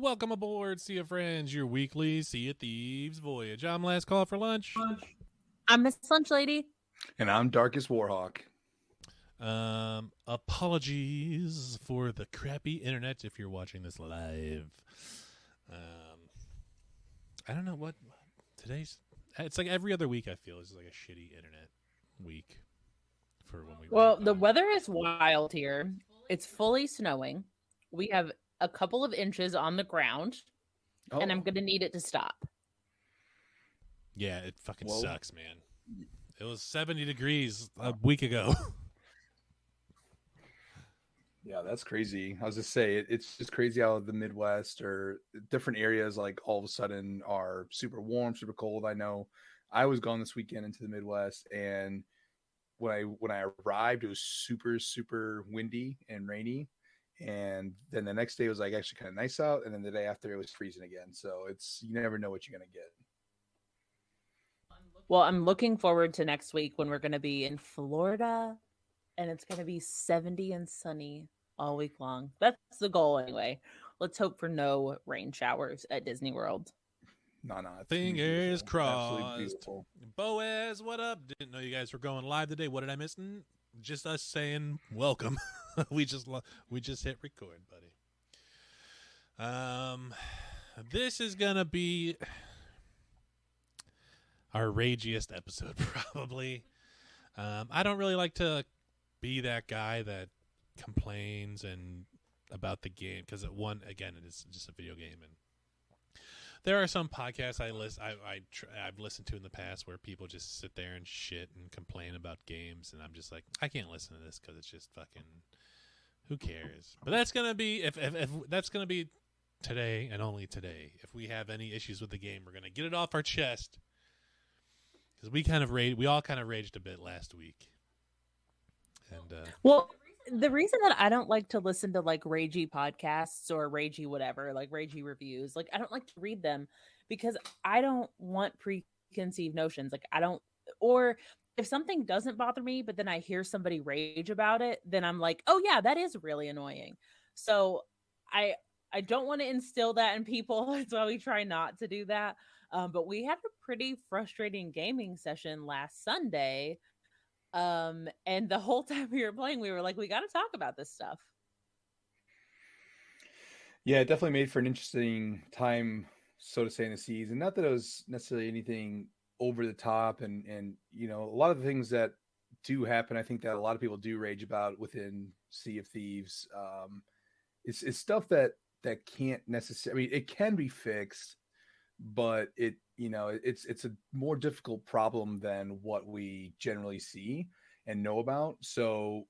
Welcome aboard, Sea of Friends, your weekly Sea of Thieves voyage. I'm Last Call for Lunch. I'm Miss Lunch Lady. And I'm Darkest Warhawk. Apologies for the crappy internet if you're watching this live. I don't know what today's. It's like every other week. I feel is like a shitty internet week for when we. Well, the weather is wild here. It's fully snowing. We have a couple of inches on the ground, and I'm gonna need it to stop. Yeah, it fucking sucks, man. It was 70 degrees a week ago. Yeah, that's crazy. I was just say it's just crazy how the Midwest or different areas like all of a sudden are super warm, super cold. I know I was gone this weekend into the Midwest, and when I arrived, it was super windy and rainy. And then the next day it was like actually kind of nice out, and then the day after it was freezing again. So you never know what you're gonna get. Well, I'm looking forward to next week when we're gonna be in Florida, and it's gonna be 70 and sunny all week long. That's the goal anyway. Let's hope for no rain showers at Disney World. No. Fingers crossed. Boaz, what up? Didn't know you guys were going live today. What did I miss? Just us saying welcome. we just hit record, buddy. This is gonna be our ragiest episode, probably. I don't really like to be that guy that complains and about the game because it is just a video game, and there are some podcasts I've listened to in the past where people just sit there and shit and complain about games, and I'm just like, I can't listen to this because it's just fucking, who cares? But that's gonna be if that's gonna be today and only today. If we have any issues with the game, we're gonna get it off our chest because we all kind of raged a bit last week. And well, the reason that I don't like to listen to like ragey podcasts or ragey whatever, like ragey reviews, like I don't like to read them because I don't want preconceived notions. Like or if something doesn't bother me, but then I hear somebody rage about it, then I'm like, oh yeah, that is really annoying. So I don't want to instill that in people. That's why we try not to do that. But we had a pretty frustrating gaming session last Sunday. And the whole time we were playing, we were like, we got to talk about this stuff. Yeah, it definitely made for an interesting time, so to say, in the season. Not that it was necessarily anything over the top, and a lot of the things that do happen, I think that a lot of people do rage about within Sea of Thieves. It's stuff that can't necessarily. I mean, it can be fixed, but it's a more difficult problem than what we generally see and know about. So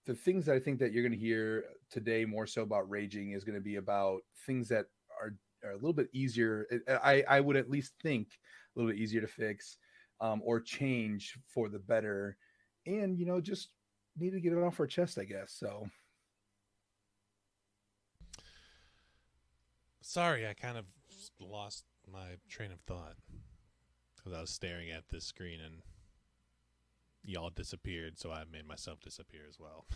the things that I think that you're going to hear today more so about raging is going to be about things that are a little bit easier. I would at least think a little bit easier to fix or change for the better, and just need to get it off our chest, I guess. So sorry, I kind of lost my train of thought because I was staring at this screen and y'all disappeared, so I made myself disappear as well.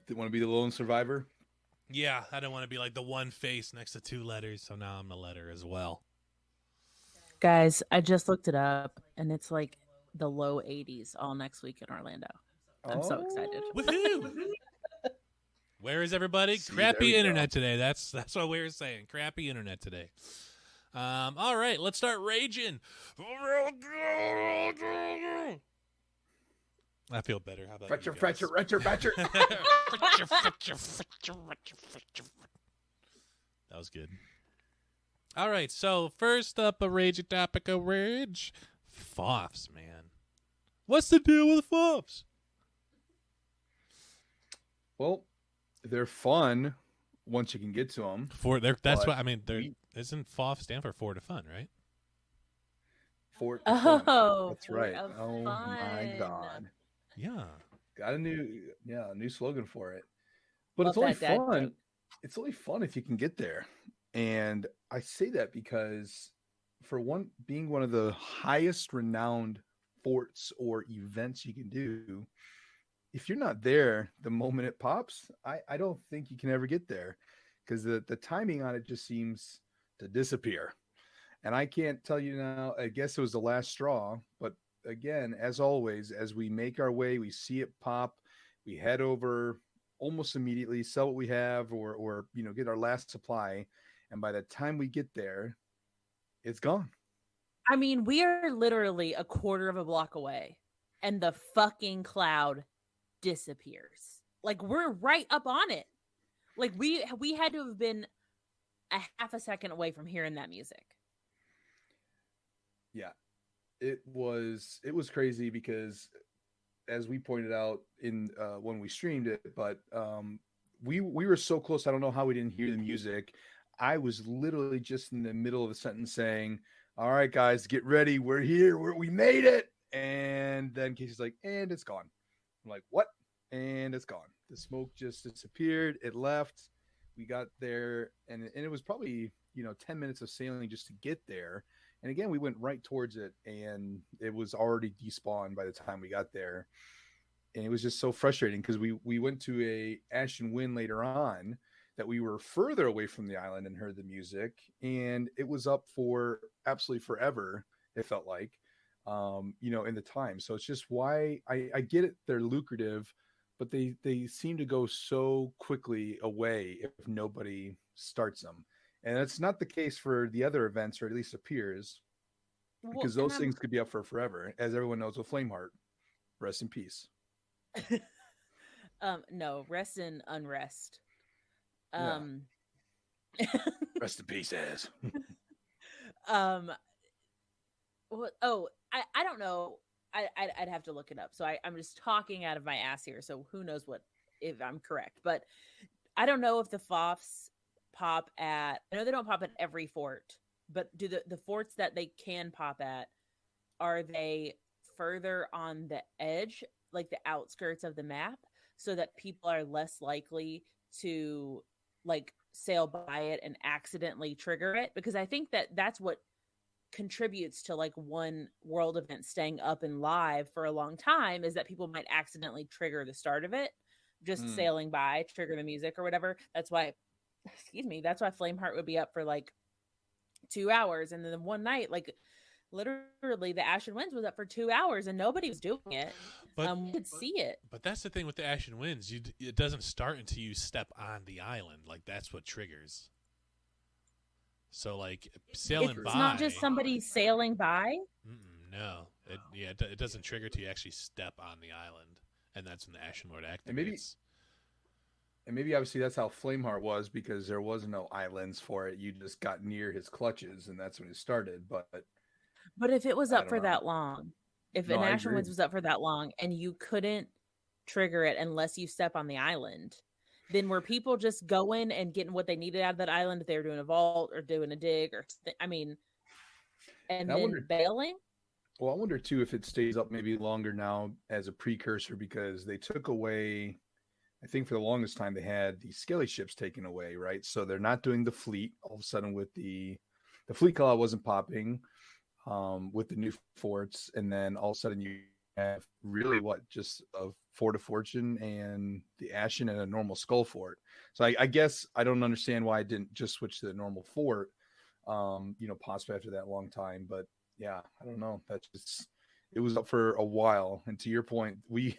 Did want to be the lone survivor? Yeah, I don't want to be like the one face next to two letters, so now I'm a letter as well. Guys, I just looked it up, and it's like the low 80s all next week in Orlando. I'm so excited. Woohoo! Where is everybody? Crappy internet today. That's what we were saying. Crappy internet today. All right, let's start raging. I feel better. How about Fretcher. That was good. All right, so first up, a rage topic of rage. Foffs, man. What's the deal with Foffs? Well, they're fun once you can get to them. That's what I mean. Isn't FOF stand for Fort of Fun, right? Fort. That's right. Oh my God. Yeah. Got a new slogan for it. But it's only fun. It's only fun if you can get there. And I say that because for one, being one of the highest renowned forts or events you can do, if you're not there the moment it pops, I don't think you can ever get there. because the timing on it just seems to disappear. And I can't tell you now, I guess it was the last straw, but again, as always, as we make our way, we see it pop, we head over almost immediately, sell what we have, or get our last supply. And by the time we get there, it's gone. I mean, we are literally a quarter of a block away, and the fucking cloud disappears. Like, we're right up on it. Like, we had to have been a half a second away from hearing that music. Yeah, it was crazy because, as we pointed out in when we streamed it, but we were so close. I don't know how we didn't hear the music. I was literally just in the middle of a sentence saying, "All right, guys, get ready. We're here. We made it." And then Casey's like, "And it's gone." I'm like, "What?" And it's gone. The smoke just disappeared. It left. We got there, and it was probably 10 minutes of sailing just to get there. And again, we went right towards it, and it was already despawned by the time we got there. And it was just so frustrating because we went to a Ashen Wind later on that we were further away from the island and heard the music, and it was up for absolutely forever. It felt like, in the time. So it's just why I get it. They're lucrative, but they seem to go so quickly away if nobody starts them. And that's not the case for the other events, or at least appears, because those things could be up for forever. As everyone knows with Flameheart, rest in peace. No, rest in unrest. Rest in peace, as. I don't know. I'd have to look it up. So I'm just talking out of my ass here. So who knows if I'm correct, but I don't know if the FOFs pop at, I know they don't pop at every fort, but do the forts that they can pop at, are they further on the edge, like the outskirts of the map, so that people are less likely to like sail by it and accidentally trigger it? Because I think that's what contributes to like one world event staying up and live for a long time, is that people might accidentally trigger the start of it, just sailing by, trigger the music or whatever. That's why Flameheart would be up for like 2 hours, and then one night, like literally the Ashen Winds was up for 2 hours and nobody was doing it. But we could see it. But that's the thing with the Ashen Winds. It doesn't start until you step on the island. Like, that's what triggers. So, like, sailing by. It's not just somebody sailing by? No. It doesn't trigger till you actually step on the island. And that's when the Ashen Lord activates. And maybe obviously that's how Flameheart was, because there was no islands for it. You just got near his clutches, and that's when it started. But if it was up for that long, if an Ashen Winds was up for that long, and you couldn't trigger it unless you step on the island, then were people just going and getting what they needed out of that island if they were doing a vault or doing a dig and then bailing? Well, I wonder too if it stays up maybe longer now as a precursor, because they took away, I think for the longest time they had the skelly ships taken away, right? So they're not doing the fleet. All of a sudden with the fleet call wasn't popping with the new forts, and then all of a sudden you have really just a Fort of Fortune and the Ashen and a normal Skull Fort. So I guess I don't understand why I didn't just switch to the normal fort, possibly after that long time. But yeah, I don't know. It was up for a while. And to your point, we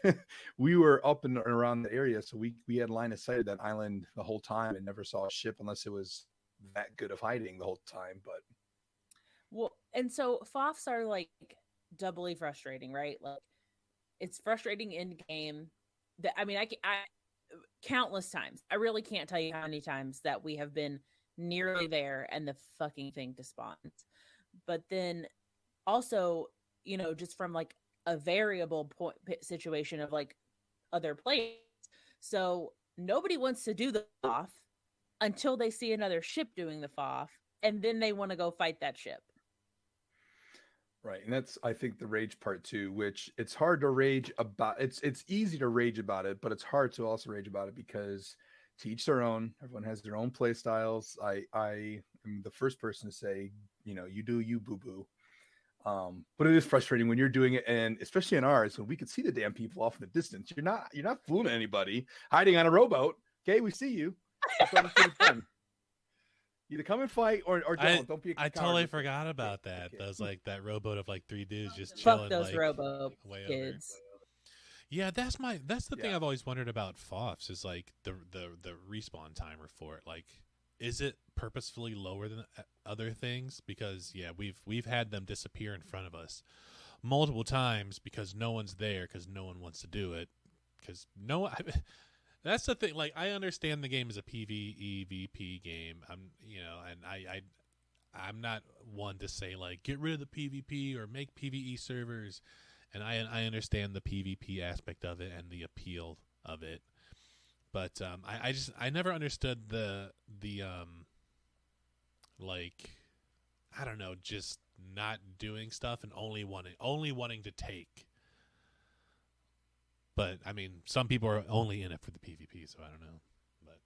were up and around the area, so we had line of sight of that island the whole time and never saw a ship unless it was that good of hiding the whole time. But well, and so FOFs are like doubly frustrating, right? Like, it's frustrating in game. I countless times. I really can't tell you how many times that we have been nearly there and the fucking thing despawns. But then also, just from like a variable point situation of like other players. So nobody wants to do the FOF until they see another ship doing the FOF, and then they want to go fight that ship. Right. And that's, I think, the rage part too, which it's hard to rage about. It's easy to rage about it, but it's hard to also rage about it because to each their own. Everyone has their own play styles. I am the first person to say, you do you, boo-boo. But it is frustrating when you're doing it, and especially in ours, when we could see the damn people off in the distance. You're not fooling anybody hiding on a rowboat. Okay, we see you. That's what it's fun. Either come and fight or don't be a I coward totally with it. forgot about that. Okay. Those like that rowboat of like 3 dudes just Fuck chilling those like robo way over. kids. Yeah, that's the thing Yeah. I've always wondered about FOFs is like the respawn timer for it. Like, is it purposefully lower than other things? Because yeah, we've had them disappear in front of us multiple times because no one's there because no one wants to do it because that's the thing. Like, I understand the game is a PvE/VP game. And I'm not one to say like get rid of the PvP or make PvE servers, and I understand the PvP aspect of it and the appeal of it, but I never understood the like, I don't know, just not doing stuff and only wanting to take. But I mean, some people are only in it for the PvP, so I don't know. But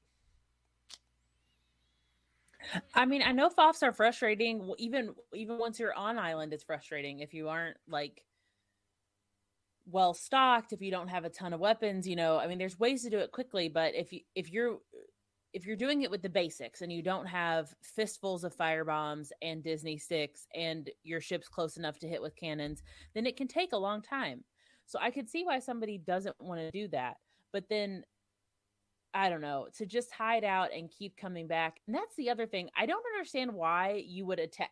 I mean, I know FOFs are frustrating. Even once you're on island, it's frustrating if you aren't like well stocked. If you don't have a ton of weapons, I mean, there's ways to do it quickly. But if you're doing it with the basics and you don't have fistfuls of fire bombs and Disney sticks and your ship's close enough to hit with cannons, then it can take a long time. So I could see why somebody doesn't want to do that. But then I don't know, to just hide out and keep coming back. And that's the other thing. I don't understand why you would attack.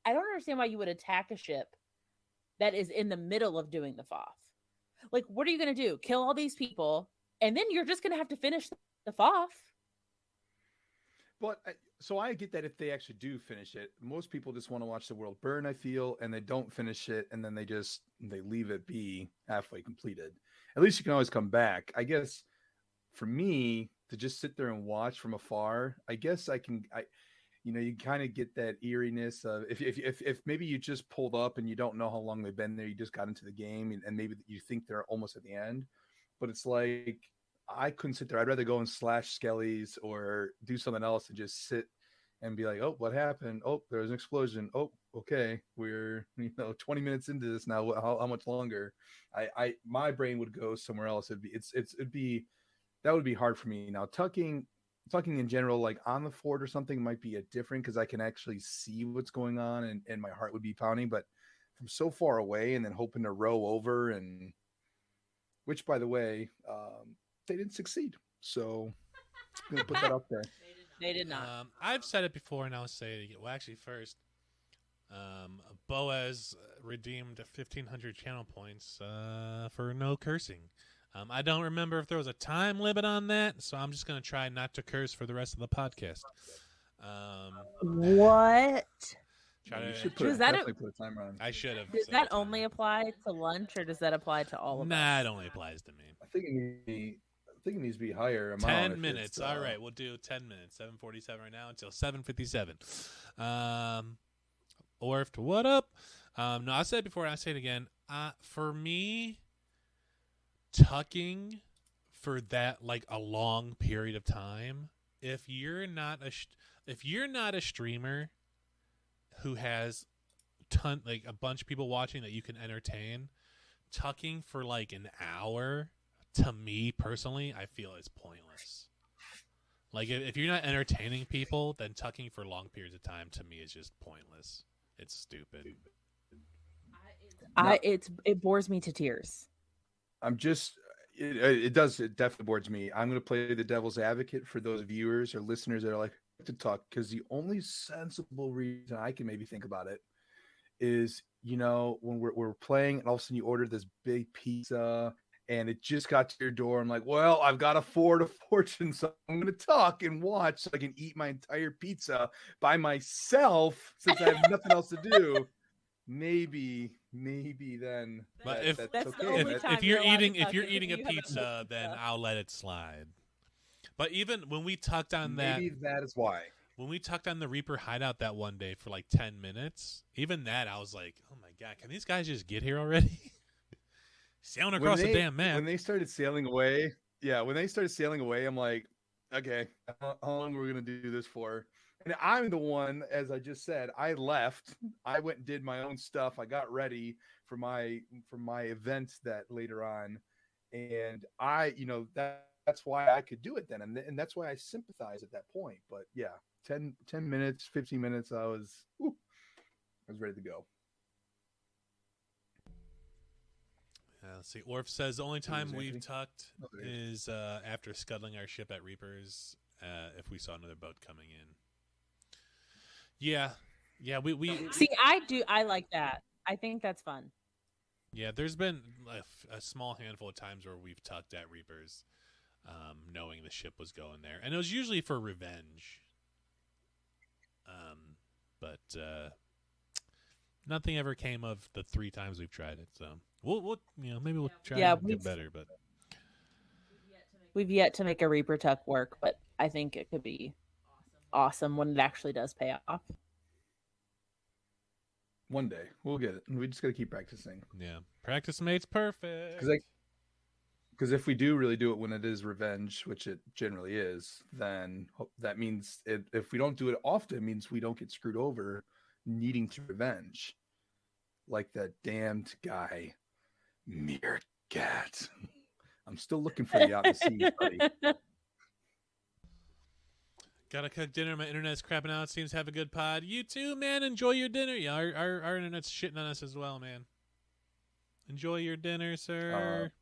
I don't understand why you would attack a ship that is in the middle of doing the FOF. Like, what are you going to do? Kill all these people, and then you're just going to have to finish the FOF. But so I get that if they actually do finish it, most people just want to watch the world burn, I feel, and they don't finish it, and then they leave it be halfway completed. At least you can always come back. I guess for me to just sit there and watch from afar, I guess you kind of get that eeriness of if maybe you just pulled up and you don't know how long they've been there, you just got into the game and maybe you think they're almost at the end, but it's like I couldn't sit there. I'd rather go and slash skellies or do something else and just sit and be like, oh, what happened? Oh, there was an explosion. Oh, okay. We're 20 minutes into this now. How much longer? My brain would go somewhere else. That would be hard for me. Now tucking in general, like on the fort or something, might be a different because I can actually see what's going on and my heart would be pounding. But from so far away and then hoping to row over, and which, by the way, they didn't succeed. So I'm going to put that up there. They did not. I've said it before, and I'll say it again. Well, actually, first, Boaz redeemed 1,500 channel points for no cursing. I don't remember if there was a time limit on that, so I'm just going to try not to curse for the rest of the podcast. What? Definitely put a timer on. I should have. Does that only apply to lunch, or does that apply to all of us? Nah, it only applies to me. I think it needs to be higher amount. 10 minutes. All right, we'll do 10 minutes. 7:47 right now until 7:57. Orf, what up? No, I said it before, and I say it again. For me, tucking for that like a long period of time, if you're not a streamer who has a bunch of people watching that you can entertain, tucking for like an hour, to me personally, I feel is pointless. Like, if you're not entertaining people, then tucking for long periods of time to me is just pointless. It's stupid. It bores me to tears. It definitely boards me. I'm going to play the devil's advocate for those viewers or listeners that are like to talk, because the only sensible reason I can maybe think about it is, when we're playing and all of a sudden you order this big pizza and it just got to your door. I'm like, well, I've got a Ford of Fortune, so I'm going to talk and watch so I can eat my entire pizza by myself since I have nothing else to do. Maybe then. But that's okay. if you're eating a pizza, then I'll let it slide. But even when we tucked on maybe that is why. When we tucked on the Reaper hideout that one day for like 10 minutes, even that I was like, oh my god, can these guys just get here already? Sailing across the damn map. When they started sailing away, I'm like, okay, how long are we gonna do this for? And I'm the one, as I just said, I left. I went and did my own stuff. I got ready for my event that later on, and that that's why I could do it then, and that's why I sympathize at that point. But yeah, 10 minutes, 15 minutes, I was ready to go. Let's see. Orf says the only time we've Anthony? tucked Oh, there he is after scuttling our ship at Reapers. If we saw another boat coming in. Yeah, we See, I like that. I think that's fun. yeah. There's been a small handful of times where we've tucked at Reapers, knowing the ship was going there, and it was usually for revenge. But nothing ever came of the 3 times we've tried it. So we'll maybe we'll try and get better. But we've yet to make a Reaper tuck work, but I think it could be awesome when it actually does pay off. One day we'll get it. We just got to keep practicing. Yeah, practice makes perfect. Because if we do really do it when it is revenge, which it generally is, then that means if we don't do it often, it means we don't get screwed over needing to revenge. Like that damned guy, Meerkat. I'm still looking for the out to sea, buddy. Gotta cook dinner. My internet's crapping out. Seems to have a good pod. You too, man. Enjoy your dinner. Yeah, our internet's shitting on us as well, man. Enjoy your dinner, sir.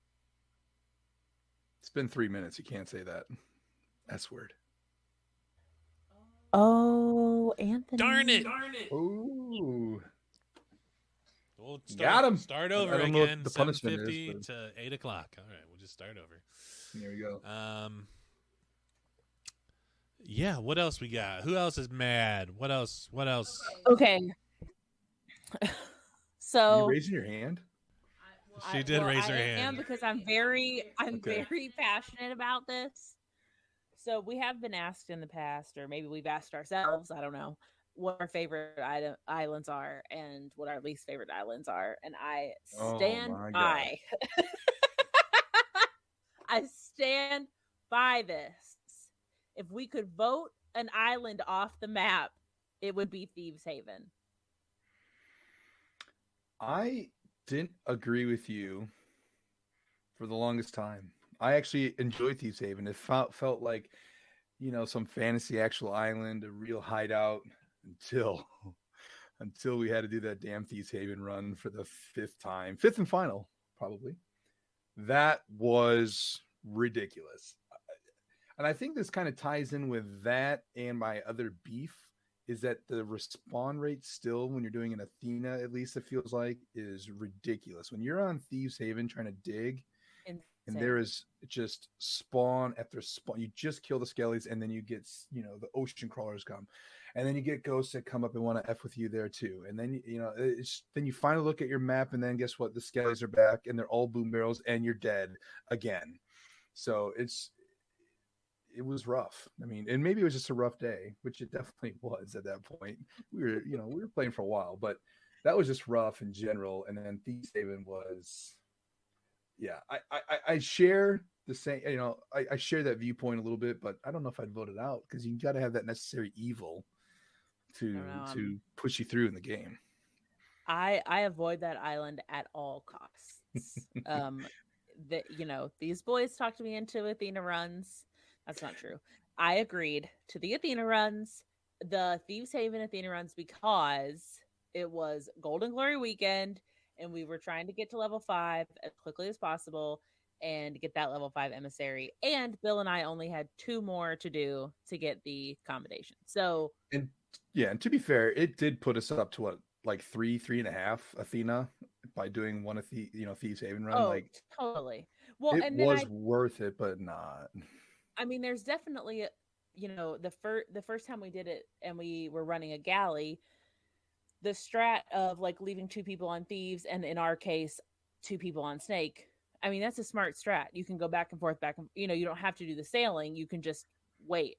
It's been 3 minutes. You can't say that. S word. Oh, Anthony. Darn it. Ooh. We'll Got him. Start over I don't know again. what the punishment 7:50 is, to 8 o'clock. All right, we'll just start over. There we go. Yeah, what else we got? Who else is mad? What else? Okay. So you raising your hand? She did raise her hand. I am because I'm very passionate about this. So we have been asked in the past, or maybe we've asked ourselves, I don't know, what our favorite islands are and what our least favorite islands are. And I stand by. I stand by this. If we could vote an island off the map, it would be Thieves Haven. I didn't agree with you for the longest time. I actually enjoyed Thieves Haven. It felt like, some fantasy actual island, a real hideout until we had to do that damn Thieves Haven run for the 5th and final, probably. That was ridiculous. And I think this kind of ties in with that, and my other beef is that the respawn rate still, when you're doing an Athena, at least it feels like, is ridiculous. When you're on Thieves Haven trying to dig, and there is just spawn after spawn, you just kill the skellies, and then you get, the ocean crawlers come, and then you get ghosts that come up and want to F with you there too. And then, then you finally look at your map, and then guess what? The skellies are back, and they're all boom barrels, and you're dead again. So it was rough. I mean, and maybe it was just a rough day, which it definitely was at that point. We were playing for a while, but that was just rough in general. And then Thieves Haven was, yeah, I share the same, I share that viewpoint a little bit, but I don't know if I'd vote it out because you got to have that necessary evil to push you through in the game. I avoid that island at all costs. These boys talked me into Athena runs. That's not true. I agreed to the Athena runs, the Thieves Haven Athena runs, because it was Golden Glory weekend and we were trying to get to level 5 as quickly as possible and get that level 5 emissary. And Bill and I only had 2 more to do to get the accommodation. So, and to be fair, it did put us up to what, like 3.5 Athena by doing one of the Thieves Haven run. Oh, totally. Well, it was worth it, but not. I mean, there's definitely, the first time we did it and we were running a galley, the strat of like leaving 2 people on Thieves and in our case, 2 people on Snake. I mean, that's a smart strat. You can go back and forth, you don't have to do the sailing. You can just wait.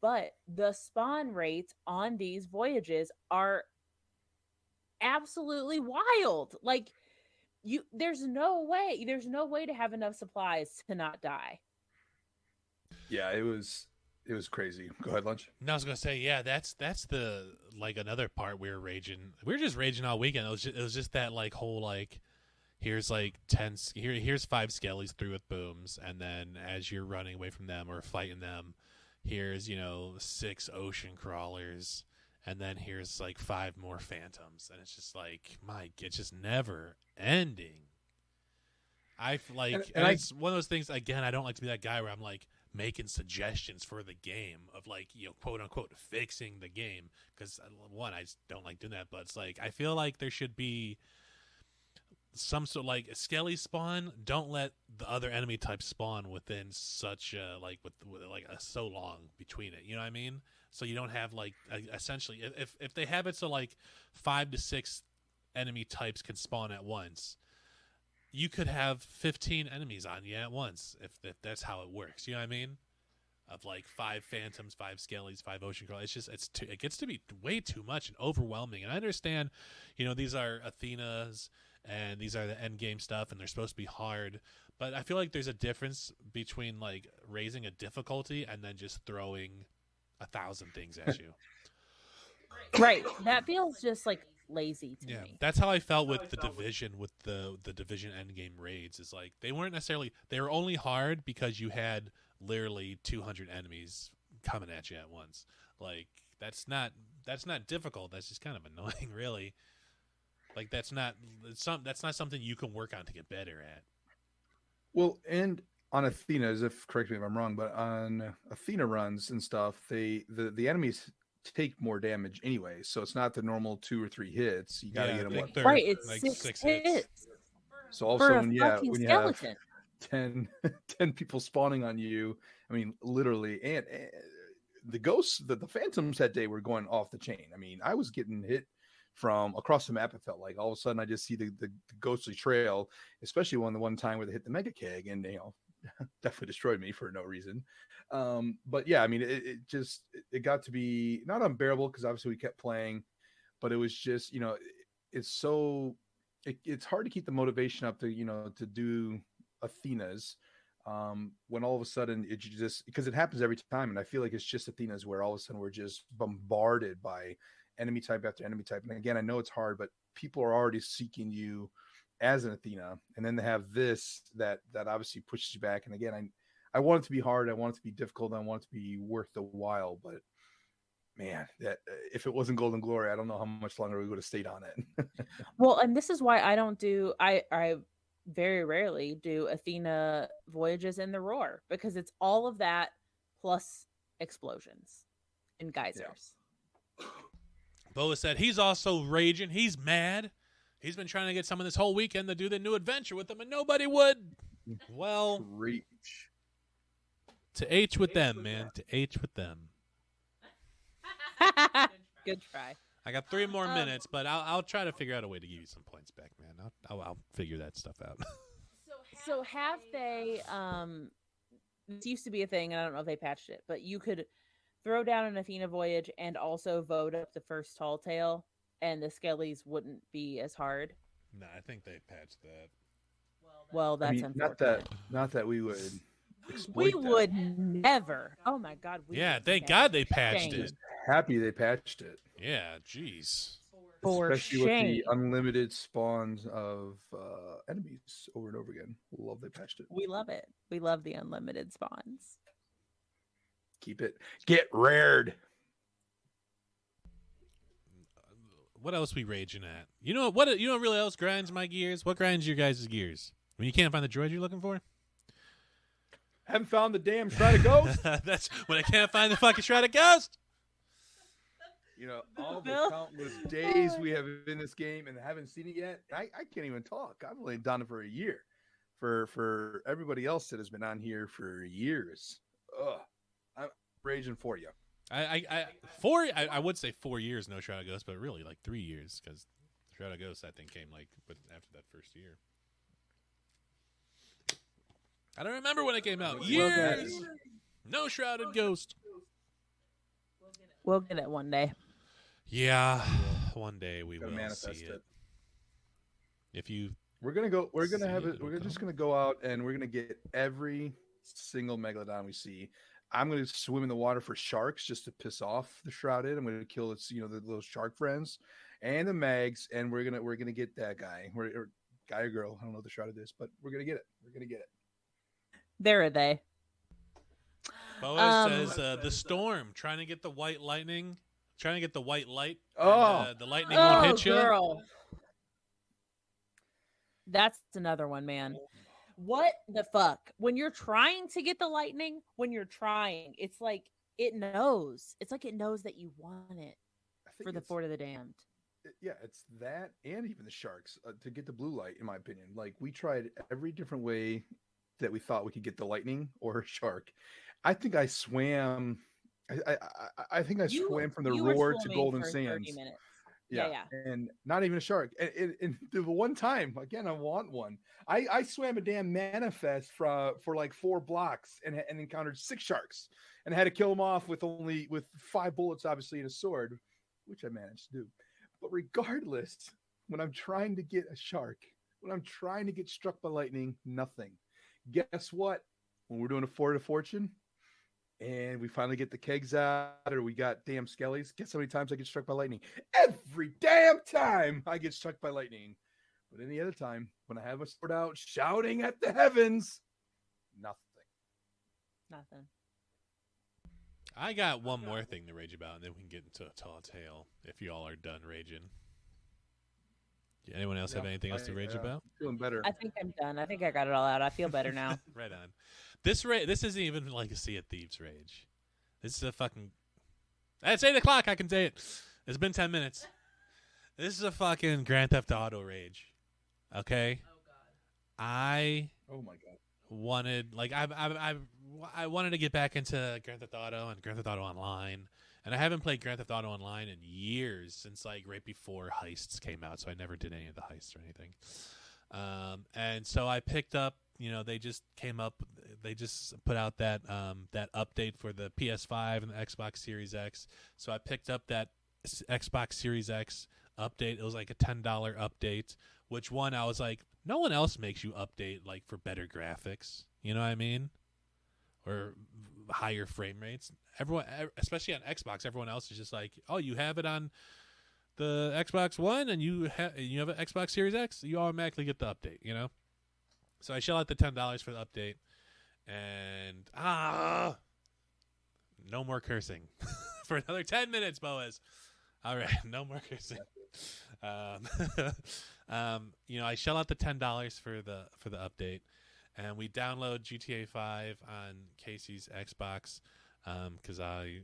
But the spawn rates on these voyages are absolutely wild. Like there's no way to have enough supplies to not die. Yeah, it was crazy. Go ahead, Lunch. No, I was gonna say, yeah, that's the another part we were raging. We were just raging all weekend. It was just that whole here's like 10 here's 5 skellies through with booms, and then as you're running away from them or fighting them, here's 6 ocean crawlers, and then here's like 5 more phantoms, and it's just like it's just never ending. And it's one of those things, again, I don't like to be that guy where I'm like making suggestions for the game of like, quote unquote fixing the game, because one, I just don't like doing that, but it's like I feel like there should be some sort of like a skelly spawn. Don't let the other enemy type spawn within such with so long between it, you know what I mean? So you don't have like essentially if they have it so like 5 to 6 enemy types can spawn at once, you could have 15 enemies on you at once if that's how it works. You know what I mean? Of like 5 phantoms, 5 skellies, 5 ocean crawlers. It gets to be way too much and overwhelming. And I understand, these are Athenas and these are the end game stuff, and they're supposed to be hard. But I feel like there's a difference between like raising a difficulty and then just throwing 1,000 things at you. Right. That feels just like lazy to me. That's how I felt with the Division, with the Division endgame raids. Is like they weren't necessarily, they were only hard because you had literally 200 enemies coming at you at once. Like that's not difficult. That's just kind of annoying, really. Like that's not something you can work on to get better at. Well, and on Athena, correct me if I'm wrong, but on Athena runs and stuff, the enemies take more damage anyway, so it's not the normal 2 or 3 hits. You gotta get them right. It's like 6 hits. So also when you have skeleton. 10 people spawning on you, I mean literally, and the ghosts, the phantoms that day were going off the chain. I mean, I was getting hit from across the map. It felt like all of a sudden I just see the ghostly trail, especially the one time where they hit the mega keg and definitely destroyed me for no reason. But yeah, I mean, it got to be not unbearable because obviously we kept playing, but it was just, it's hard to keep the motivation up to do Athena's when all of a sudden it just, because it happens every time. And I feel like it's just Athena's where all of a sudden we're just bombarded by enemy type after enemy type. And again, I know it's hard, but people are already seeking you as an Athena, and then they have this that obviously pushes you back. And again, I want it to be hard, I want it to be difficult, I want it to be worth the while, but man, that if it wasn't Golden Glory, I don't know how much longer we would have stayed on it. Well, and this is why I don't do I very rarely do Athena voyages in the Roar, because it's all of that plus explosions and geysers. Yeah. Boa said he's also raging, he's mad. He's been trying to get someone this whole weekend to do the new adventure with him, and nobody would. Well, reach. To H with them, man. To H with them. Good try. I got 3 more minutes, but I'll try to figure out a way to give you some points back, man. I'll figure that stuff out. So have they? This used to be a thing, and I don't know if they patched it, but you could throw down an Athena voyage and also vote up the first tall tale, and the skellies wouldn't be as hard. No, I think they patched that. Well, that's unfortunate. Not that we would. We would never. Oh my God. Thank God they patched it. Happy they patched it. Yeah, jeez. Especially with the unlimited spawns of enemies over and over again. Love they patched it. We love it. We love the unlimited spawns. Keep it. Get rared. What else we raging at? You know what really else grinds my gears? What grinds your guys' gears? When you can't find the droid you're looking for? Haven't found the damn Shroud of Ghost. That's when I can't find the fucking Shroud of Ghost. All the countless days we have in this game and haven't seen it yet. I can't even talk. I've only done it for a year. For everybody else that has been on here for years. I'm raging for you. I would say 4 years no Shroud of Ghost, but really like 3 years, because Shroud of Ghost I think came after that first year. I don't remember when it came out. Years. No Shrouded Ghost. We'll get it one day. Yeah, one day we will see it. We're just gonna go out and we're gonna get every single megalodon we see. I'm gonna swim in the water for sharks just to piss off the Shrouded. I'm gonna kill its the little shark friends and the mags, and we're gonna get that guy. guy or girl. I don't know the shroud of this, but we're gonna get it. We're gonna get it. There are they. Boaz says the storm, trying to get the white lightning, trying to get the white light. Oh, and, the lightning won't hit you. Girl. That's another one, man. What the fuck? When you're trying to get the lightning, it's like it knows. It's like it knows that you want it for the Fort of the Damned. Yeah, it's that, and even the sharks to get the blue light. In my opinion, like we tried every different way that we thought we could get the lightning or a shark. I think I swam. I think I swam from the roar to Golden Sands. Yeah, and not even a shark. And the one time, again, I want one. I swam a damn manifest for like 4 blocks and encountered 6 sharks and had to kill them off with 5 bullets, obviously, and a sword, which I managed to do. But regardless, when I'm trying to get a shark, when I'm trying to get struck by lightning, nothing. Guess what? When we're doing a Fort of Fortune and we finally get the kegs out or we got damn skellies, guess how many times I get struck by lightning? Every damn time I get struck by lightning. But any other time, when I have a sword out shouting at the heavens, nothing. I got one more thing to rage about, and then we can get into a tall tale if you all are done raging. Anyone else have anything else to rage about? Feeling better. I think I'm done. I think I got it all out. I feel better now. Right on. This isn't even like a Sea of Thieves rage. This is a fucking... It's 8 o'clock. I can say it. It's been 10 minutes. This is a fucking Grand Theft Auto rage. Okay? Oh, God. Oh, my God. Wanted... Like, I wanted to get back into Grand Theft Auto and Grand Theft Auto Online. And I haven't played Grand Theft Auto Online in years, since like right before heists came out, so I never did any of the heists or anything. And so I picked up, they just put out that that update for the PS5 and the Xbox Series X. So I picked up that Xbox Series X update. It was like a $10 update, which one I was like, no one else makes you update like for better graphics. You know what I mean? Or higher frame rates. Everyone, especially on Xbox, everyone else is just like, oh, you have it on the Xbox One and you have an Xbox Series X, you automatically get the update, So I shell out the $10 for the update, and no more cursing for another 10 minutes, Boaz. All right, no more cursing. I shell out the $10 for the update. And we download GTA 5 on Casey's Xbox because I,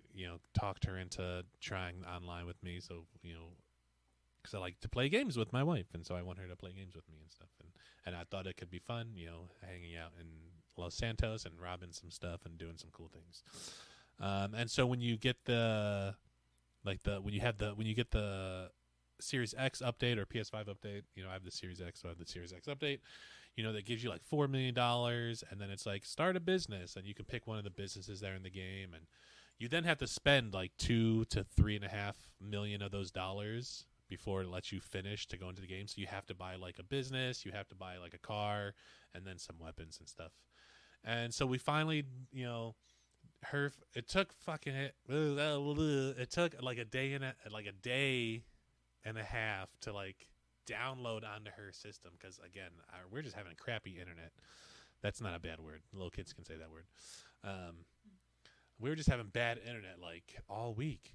talked her into trying online with me. So, because I like to play games with my wife. And so I want her to play games with me and stuff. And I thought it could be fun, hanging out in Los Santos and robbing some stuff and doing some cool things. And so when you get when you get the Series X update or PS5 update, I have the Series X, so I have the Series X update. That gives you like $4 million, and then it's like start a business, and you can pick one of the businesses there in the game, and you then have to spend like $2 to $3.5 million of those dollars before it lets you finish to go into the game. So you have to buy like a business, you have to buy like a car, and then some weapons and stuff. And so we finally, it took like a day and a half to like download onto her system, because again, we're just having crappy internet. That's not a bad word. Little kids can say that word. We were just having bad internet like all week.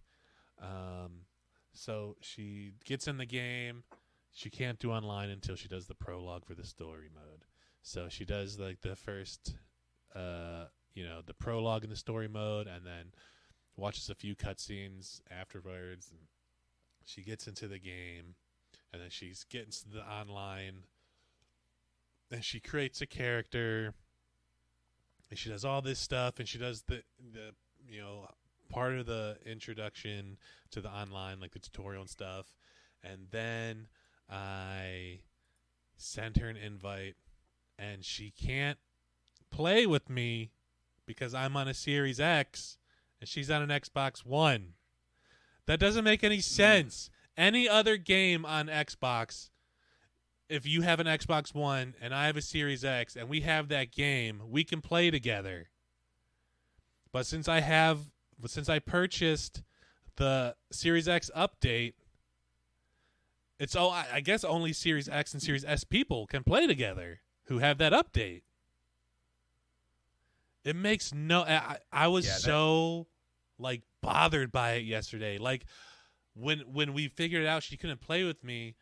So she gets in the game. She can't do online until she does the prologue for the story mode. So she does like the first, the prologue in the story mode, and then watches a few cutscenes afterwards. And she gets into the game. And then she gets to the online, and she creates a character, and she does all this stuff, and she does the part of the introduction to the online, like the tutorial and stuff. And then I send her an invite, and she can't play with me because I'm on a Series X, and she's on an Xbox One. That doesn't make any sense. Any other game on Xbox, if you have an Xbox One and I have a Series X and we have that game, we can play together. But since I purchased the Series X update, It's I guess only Series X and Series S people can play together who have that update. It makes no. I was so like bothered by it yesterday. Like when we figured it out, she couldn't play with me.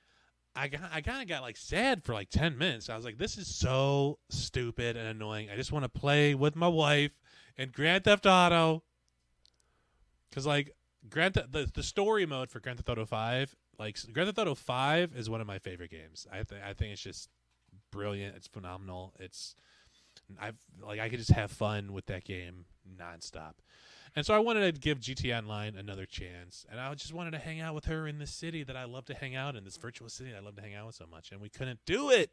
I kind of got like sad for like 10 minutes. I was like, this is so stupid and annoying. I just want to play with my wife and Grand Theft Auto. Because like the story mode for Grand Theft Auto 5, like Grand Theft Auto 5 is one of my favorite games. I think it's just brilliant. It's phenomenal. I could just have fun with that game nonstop. And so I wanted to give GTA Online another chance. And I just wanted to hang out with her in this city that I love to hang out in, this virtual city I love to hang out with so much. And we couldn't do it.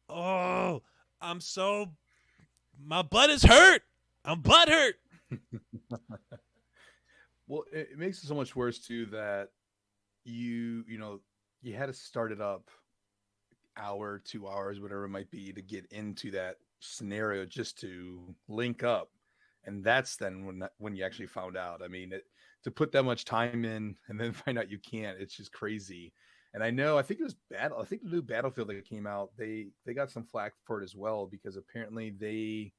Oh, my butt is hurt. I'm butt hurt. Well, it makes it so much worse too that you had to start it up hour, 2 hours, whatever it might be, to get into that scenario just to link up. And that's then when you actually found out. I mean, to put that much time in and then find out you can't, it's just crazy. And I think it was I think the new Battlefield that came out, they got some flack for it as well, because apparently they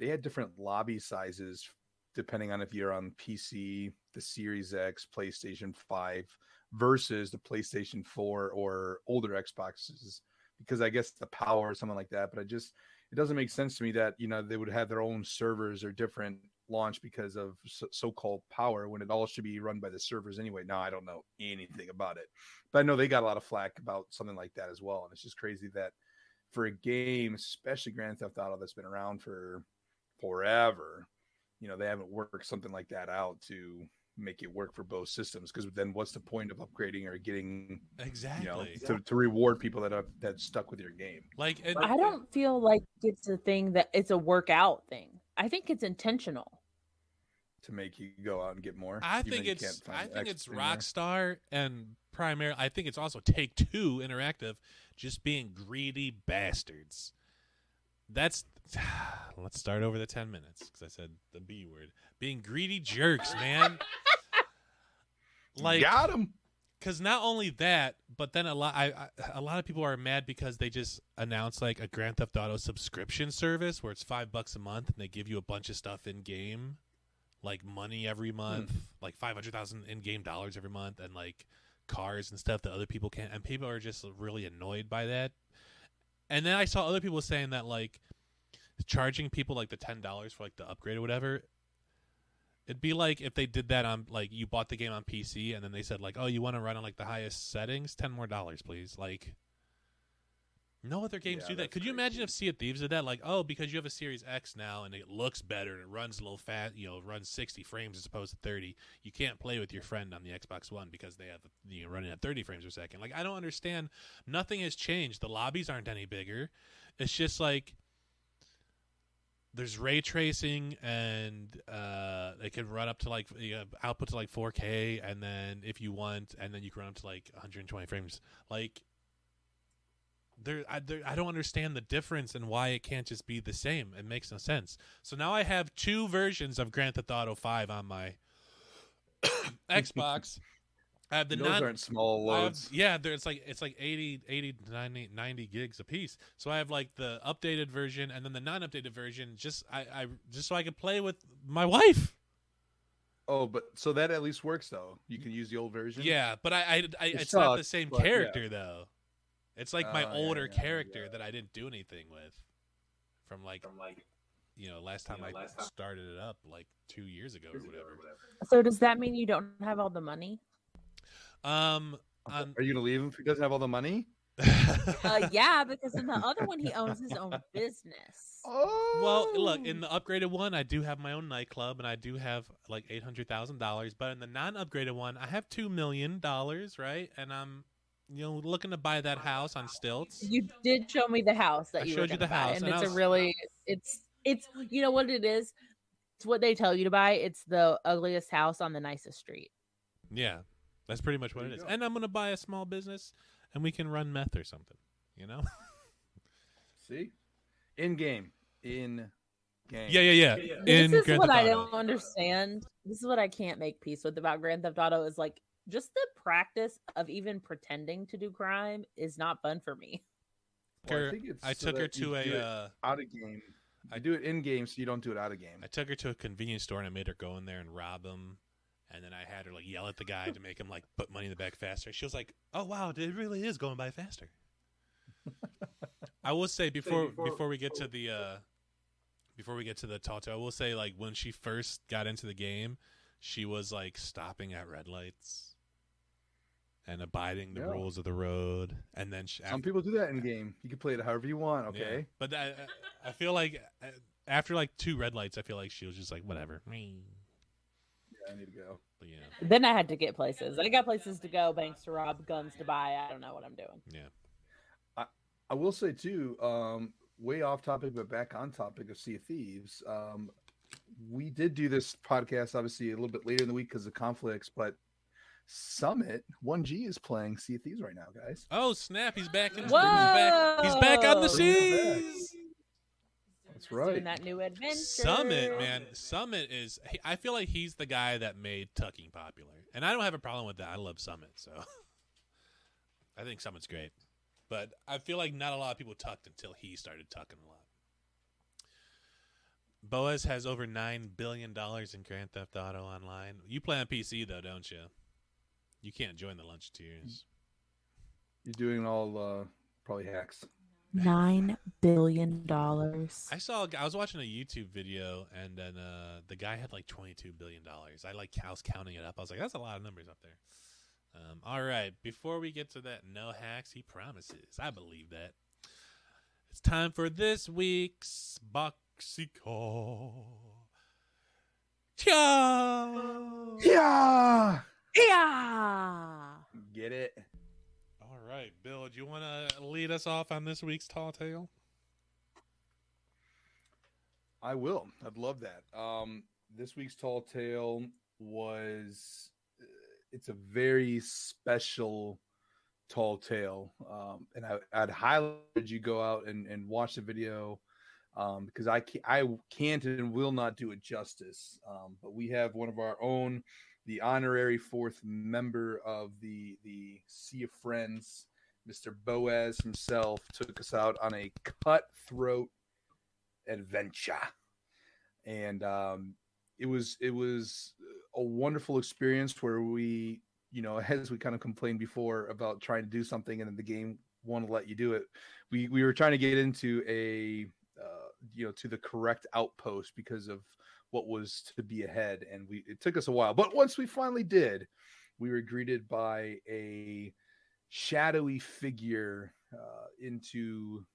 had different lobby sizes depending on if you're on PC, the Series X, PlayStation 5 versus the PlayStation 4 or older Xboxes, because I guess the power or something like that. But it doesn't make sense to me that, they would have their own servers or different launch because of so-called power when it all should be run by the servers anyway. Now, I don't know anything about it, but I know they got a lot of flack about something like that as well. And it's just crazy that for a game, especially Grand Theft Auto, that's been around for forever, they haven't worked something like that out to make it work for both systems. Because then what's the point of upgrading or getting exactly to reward people that stuck with your game? I don't feel like it's a thing that it's a workout thing. I think it's intentional to make you go out and get more. I think it's Rockstar and primarily I think it's also Take-Two Interactive just being greedy bastards. Let's start over the 10 minutes because I said the B word. Being greedy jerks, man. Got him. Because not only that, but then a lot of people are mad because they just announced like a Grand Theft Auto subscription service where it's $5 a month and they give you a bunch of stuff in game, like money every month, like 500,000 in-game dollars every month, and like cars and stuff that other people can't. And people are just really annoyed by that. And then I saw other people saying that like charging people like the $10 for like the upgrade or whatever. It'd be like if they did that on like you bought the game on PC and then they said like, oh, you want to run on like the highest settings, $10 more, please. Like, no other games do that. Could you imagine if Sea of Thieves did that? Like, oh, because you have a Series X now and it looks better and it runs a little fast, runs 60 frames as opposed to 30. You can't play with your friend on the Xbox One because they have running at 30 frames per second. Like, I don't understand. Nothing has changed. The lobbies aren't any bigger. It's just like there's ray tracing and it can run up to like output to like 4K, and then if you want, and then you can run up to like 120 frames. Like, I don't understand the difference and why it can't just be the same. It makes no sense. So now I have two versions of Grand Theft Auto 5 on my Xbox. I have Those aren't small loads. It's like 80 to 90 gigs a piece. So I have like the updated version and then the non-updated version just so I could play with my wife. Oh, but so that at least works though. You can use the old version. Yeah, but it's not the same character though. It's like my older character that I didn't do anything with from like last time I started it up like 2 years ago or whatever. So does that mean you don't have all the money? Are you gonna leave him if he doesn't have all the money? Yeah, because in the other one he owns his own business. Oh, well, look, in the upgraded one, I do have my own nightclub, and I do have like $800,000. But in the non-upgraded one, I have $2 million, right? And I'm, looking to buy that house on stilts. You did show me the house that I you showed you the house, and it's you know what it is. It's what they tell you to buy. It's the ugliest house on the nicest street. Yeah, that's pretty much what it is. And I'm gonna buy a small business, and we can run meth or something. See, in game. Yeah. This is what I don't understand. This is what I can't make peace with about Grand Theft Auto is like just the practice of even pretending to do crime is not fun for me. Well, I think it's I so took her that you to do it a out of game. I do it in game, so you don't do it out of game. I took her to a convenience store and I made her go in there and rob him. And then I had her like yell at the guy to make him like put money in the bag faster. She was like, "Oh wow, it really is going by faster." I will say before we get to the tall tale, I will say like when she first got into the game, she was like stopping at red lights and abiding the rules of the road. And then some people do that in game. You can play it however you want. Okay, yeah. But I feel like after like 2 red lights, I feel like she was just like whatever. I need to go. But yeah. Then I had to get places. I got places to go, banks to rob, guns to buy. I don't know what I'm doing. Yeah. I will say too, way off topic, but back on topic of Sea of Thieves. We did do this podcast obviously a little bit later in the week because of conflicts, but Summit 1G is playing Sea of Thieves right now, guys. Oh snap! He's back in. Whoa! He's back on the seas. That's right. Doing that new adventure. Summit, man. Summit is. I feel like he's the guy that made tucking popular, and I don't have a problem with that. I love Summit, so I think Summit's great. But I feel like not a lot of people tucked until he started tucking a lot. Boaz has over $9 billion in Grand Theft Auto Online. You play on PC though, don't you? You can't join the lunch tiers. You're doing all probably hacks. $9 billion. I was watching a YouTube video, and then the guy had like $22 billion. I was counting it up. I was like, that's a lot of numbers up there. All right, before we get to that, no hacks, he promises. I believe that. It's time for this week's Boxico. Ciao! Yeah! Yeah. Get it? All right, Bill, do you want to lead us off on this week's Tall Tale? I will. I'd love that. This week's Tall Tale was... it's a very special tall tale. And I'd highly urge you go out and watch the video because I can't and will not do it justice. But we have one of our own, the honorary 4th member of the Sea of Friends, Mr. Boaz himself, took us out on a cutthroat adventure. And it was a wonderful experience where we, as we kind of complained before about trying to do something and then the game won't let you do it. We were trying to get into to the correct outpost because of what was to be ahead. And it took us a while, but once we finally did, we were greeted by a shadowy figure into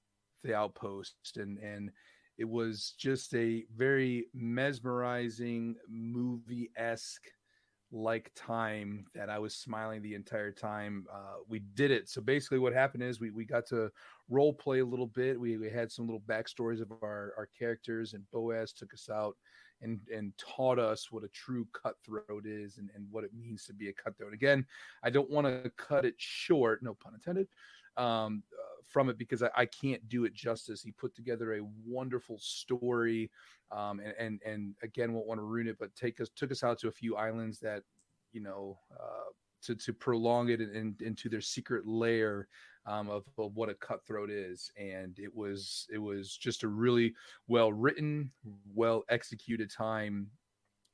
the outpost. And it was just a very mesmerizing, movie-esque like time that I was smiling the entire time we did it. So basically what happened is we got to role play a little bit. We had some little backstories of our characters, and Boaz took us out and taught us what a true cutthroat is and what it means to be a cutthroat. Again, I don't want to cut it short, no pun intended, from it because I can't do it justice. He put together a wonderful story, and again, won't want to ruin it, but took us out to a few islands that, to prolong it into their secret lair of what a cutthroat is. And it was just a really well written, well executed time.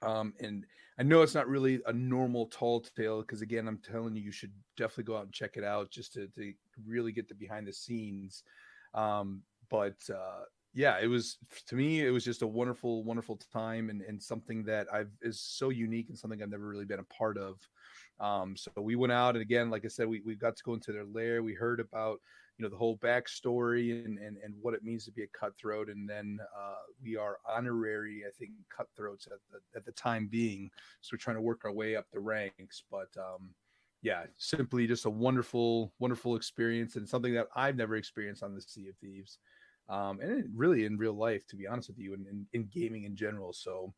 And I know it's not really a normal tall tale because, again, I'm telling you, you should definitely go out and check it out just to really get the behind the scenes. Yeah, it was, to me, it was just a wonderful, wonderful time and something that is so unique and something I've never really been a part of. So we went out, and again, like I said, we got to go into their lair. We heard about, the whole backstory and what it means to be a cutthroat. And then we are honorary, I think, cutthroats at the time being. So we're trying to work our way up the ranks. But yeah, simply just a wonderful, wonderful experience and something that I've never experienced on the Sea of Thieves. And really in real life, to be honest with you, and in gaming in general. So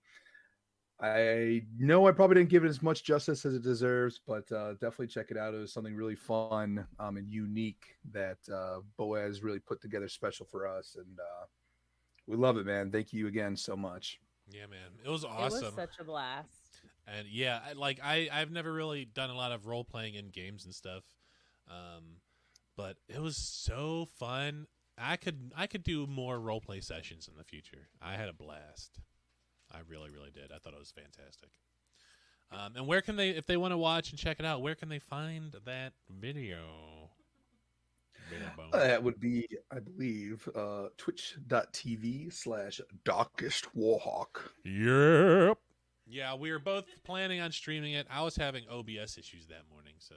I know I probably didn't give it as much justice as it deserves, but definitely check it out. It was something really fun and unique that Boaz really put together special for us. And we love it, man. Thank you again so much. Yeah, man. It was awesome. It was such a blast. And yeah, I've never really done a lot of role playing in games and stuff, but it was so fun. I could do more role play sessions in the future. I had a blast. I really did. I thought it was fantastic. And where can they, if they want to watch and check it out, where can they find that video? That would be, I believe, twitch.tv/DarkestWarhawk. Yep. Yeah, we were both planning on streaming it. I was having OBS issues that morning, so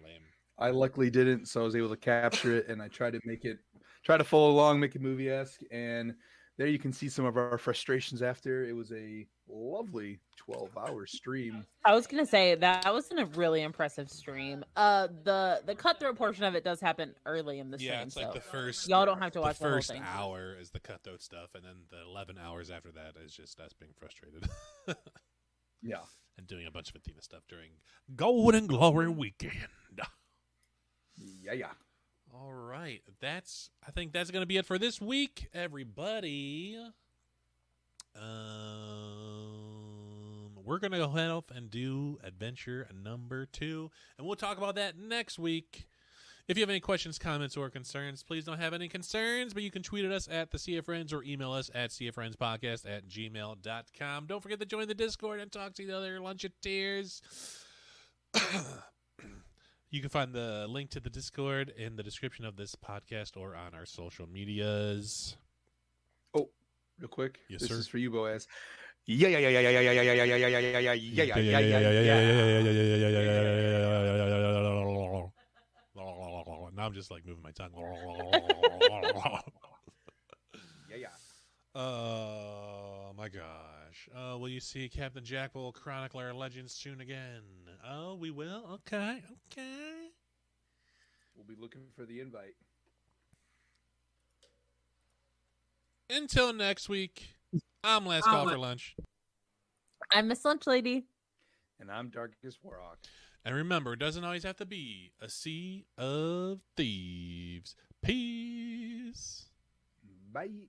lame. I luckily didn't, so I was able to capture it, and I tried to follow along, make it movie-esque, and there you can see some of our frustrations after. It was a lovely 12-hour stream. I was gonna say that was a really impressive stream. The cutthroat portion of it does happen early in the stream. Yeah, it's like the first. Y'all don't have to watch the first whole thing. hour is the cutthroat stuff, and then the 11 hours after that is just us being frustrated. Yeah, and doing a bunch of Athena stuff during Golden Glory weekend. Yeah. All right, I think that's gonna be it for this week, everybody. We're gonna go ahead off and do adventure number 2, and we'll talk about that next week. If you have any questions, comments, or concerns, please don't have any concerns, but you can tweet at us at the Sea of Friends or email us at seaofriendspodcast@gmail.com. Don't forget to join the Discord and talk to the other luncheteers. You can find the link to the Discord in the description of this podcast or on our social medias. Oh, real quick. Yes, this sir. is for you, Boaz. Yeah. Now I'm just like moving my tongue. Yeah. Oh my gosh. Will you see Captain Jack will chronicle our legends soon again? Oh, we will? Okay. We'll be looking for the invite. Until next week, I'm Last Call for Lunch. I'm Miss Lunch Lady. And I'm Darkest Warhawk. And remember, it doesn't always have to be a Sea of Thieves. Peace. Bye.